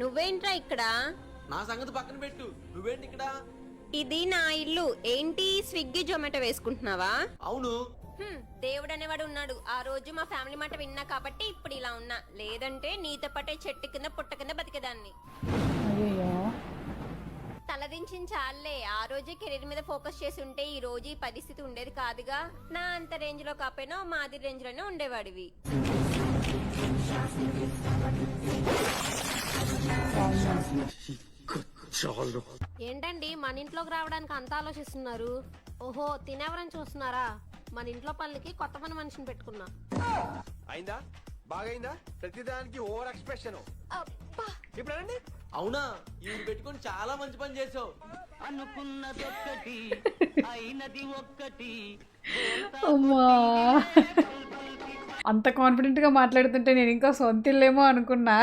నువ్వేంట్రా ఇక్కడ? నా సంగతి పక్కన పెట్టు, నువ్వేంటి ఇక్కడ? ఇది నా ఇల్లు. ఏంటి స్విగ్గీ జొమాటో వేసుకుంటున్నావా? అవును. దేవుడు అనేవాడు ఉన్నాడు. ఆ రోజు మా ఫ్యామిలీ మాట విన్నా కాబట్టి ఇప్పుడు ఇలా ఉన్నా, లేదంటే నీతో పాటే చెట్టు కింద పుట్ట కింద బతికేదాన్ని. తలదించిన చాలే. ఆ రోజే కెరీర్ మీద ఫోకస్ చేసి ఉంటే ఈ రోజు ఈ పరిస్థితి ఉండేది కాదుగా. నా అంత రేంజ్ లో కాకపోయినా మాది రేంజ్ లోనే ఉండేవాడివి. ఏంటండి మన ఇంట్లోకి రావడానికి అంత ఆలోచిస్తున్నారు? ఓహో, తినేవరని చూస్తున్నారా? మన ఇంట్లో పనులకి కొత్త పని మనిషిని పెట్టుకున్నా. అయిందా? బాగైందా? ప్రతిదానికి ఓవర్ ఎక్స్ప్రెషన్. ఇప్పుడు అవునా, ఇవి పెట్టుకొని చాలా మంచి పని చేసావు. అనుకున్నదొక్కటి అయినది ఒక్కటి. అమ్మా, అంత కాన్ఫిడెంట్ గా మాట్లాడుతుంటే నేను ఇంకా సొంతిల్లేమో అనుకున్నా.